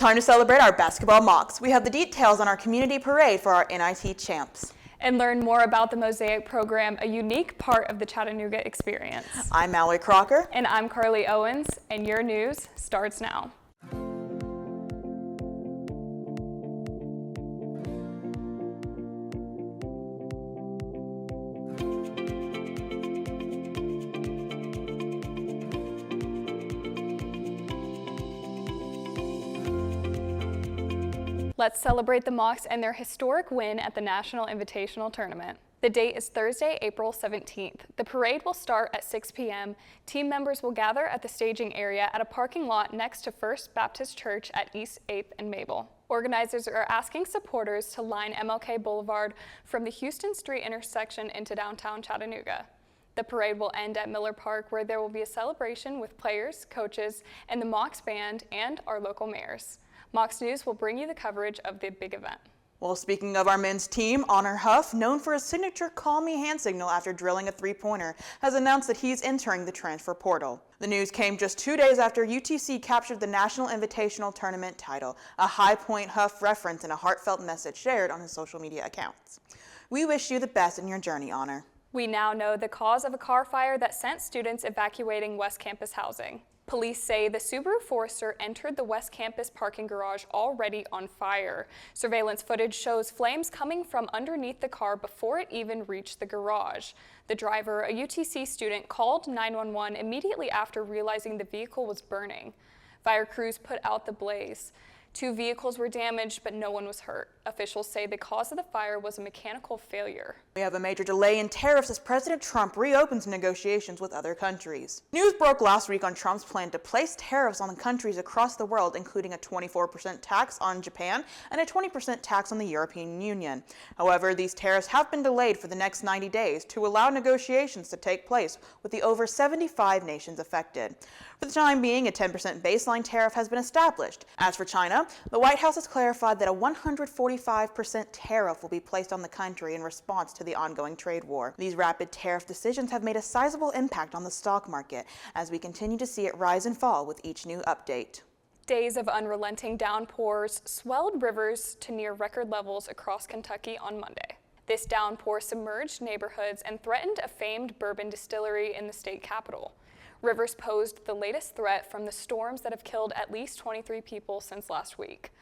time to celebrate our basketball Mocs. We have the details on our community parade for our NIT champs. And learn more about the Mosaic program, a unique part of the Chattanooga experience. I'm Mallory Crocker. And I'm Carly Owens, and your news starts now. Let's celebrate the Mocs and their historic win at the National Invitational Tournament. The date is Thursday, April 17th. The parade will start at 6 p.m. Team members will gather at the staging area at a parking lot next to First Baptist Church at East 8th and Mabel. Organizers are asking supporters to line MLK Boulevard from the Houston Street intersection into downtown Chattanooga. The parade will end at Miller Park, where there will be a celebration with players, coaches, and the Mocs band and our local mayors. Mocs News will bring you the coverage of the big event. Well, speaking of our men's team, Honor Huff, known for his signature call me hand signal after drilling a three-pointer, has announced that he's entering the transfer portal. The news came just 2 days after UTC captured the National Invitational Tournament title, a high point Huff reference in a heartfelt message shared on his social media accounts. We wish you the best in your journey, Honor. We now know the cause of a car fire that sent students evacuating West Campus housing. Police say the Subaru Forester entered the West Campus parking garage already on fire. Surveillance footage shows flames coming from underneath the car before it even reached the garage. The driver, a UTC student, called 911 immediately after realizing the vehicle was burning. Fire crews put out the blaze. 2 vehicles were damaged, but no one was hurt. Officials say the cause of the fire was a mechanical failure. We have a major delay in tariffs as President Trump reopens negotiations with other countries. News broke last week on Trump's plan to place tariffs on countries across the world, including a 24% tax on Japan and a 20% tax on the European Union. However, these tariffs have been delayed for the next 90 days to allow negotiations to take place with the over 75 nations affected. For the time being, a 10% baseline tariff has been established. As for China, the White House has clarified that a 145% tariff will be placed on the country in response to the ongoing trade war. These rapid tariff decisions have made a sizable impact on the stock market as we continue to see it rise and fall with each new update. Days of unrelenting downpours swelled rivers to near record levels across Kentucky on Monday. This downpour submerged neighborhoods and threatened a famed bourbon distillery in the state capital. Rivers posed the latest threat from the storms that have killed at least 23 people since last week.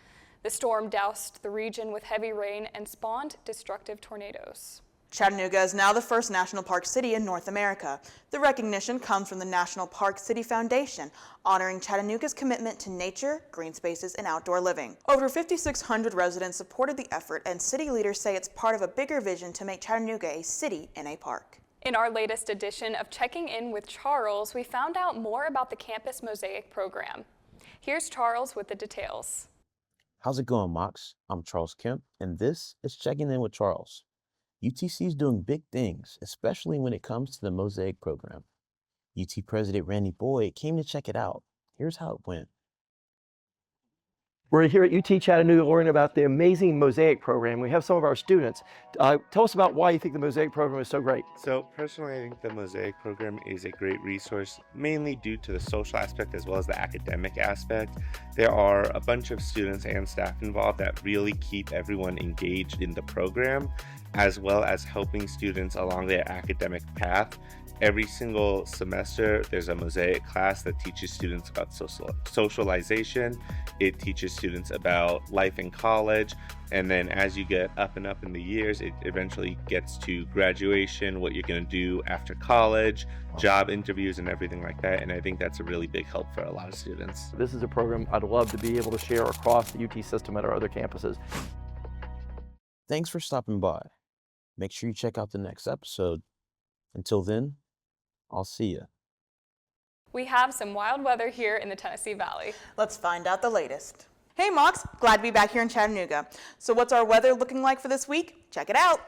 The storm doused the region with heavy rain and spawned destructive tornadoes. Chattanooga is now the first national park city in North America. The recognition comes from the National Park City Foundation, honoring Chattanooga's commitment to nature, green spaces, and outdoor living. Over 5,600 residents supported the effort, and city leaders say it's part of a bigger vision to make Chattanooga a city in a park. In our latest edition of Checking In with Charles, we found out more about the Campus Mosaic program. Here's Charles with the details. How's it going, Mocs? I'm Charles Kemp, and this is Checking In with Charles. UTC is doing big things, especially when it comes to the Mosaic program. UT President Randy Boyd came to check it out. Here's how it went. We're here at UT Chattanooga learning about the amazing Mosaic program. We have some of our students. Tell us about why you think the Mosaic program is so great. So personally, I think the Mosaic program is a great resource, mainly due to the social aspect as well as the academic aspect. There are a bunch of students and staff involved that really keep everyone engaged in the program, as well as helping students along their academic path. Every single semester, there's a Mosaic class that teaches students about socialization. It teaches students about life in college. And then as you get up and up in the years, it eventually gets to graduation, what you're going to do after college, job interviews, and everything like that. And I think that's a really big help for a lot of students. This is a program I'd love to be able to share across the UT system at our other campuses. Thanks for stopping by. Make sure you check out the next episode. Until then, I'll see you. We have some wild weather here in the Tennessee Valley. Let's find out the latest. Hey Mocs, glad to be back here in Chattanooga. So what's our weather looking like for this week? Check it out.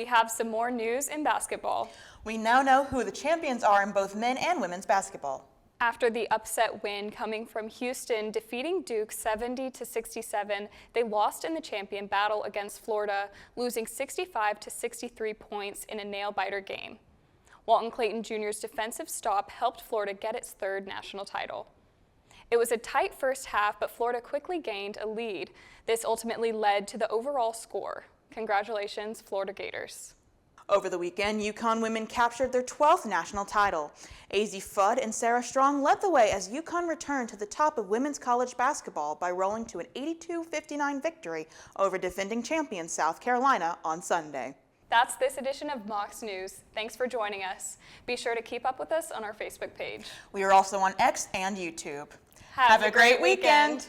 we have some more news in basketball. We now know who the champions are in both men and women's basketball. After the upset win coming from Houston defeating Duke 70-67, they lost in the champion battle against Florida, losing 65-63 points in a nail-biter game. Walton Clayton Jr.'s defensive stop helped Florida get its third national title. It was a tight first half, but Florida quickly gained a lead. This ultimately led to the overall score. Congratulations, Florida Gators. Over the weekend, UConn women captured their 12th national title. AZ Fudd and Sarah Strong led the way as UConn returned to the top of women's college basketball by rolling to an 82-59 victory over defending champion South Carolina on Sunday. That's this edition of Mocs News. Thanks for joining us. Be sure to keep up with us on our Facebook page. We are also on X and YouTube. Have a great weekend.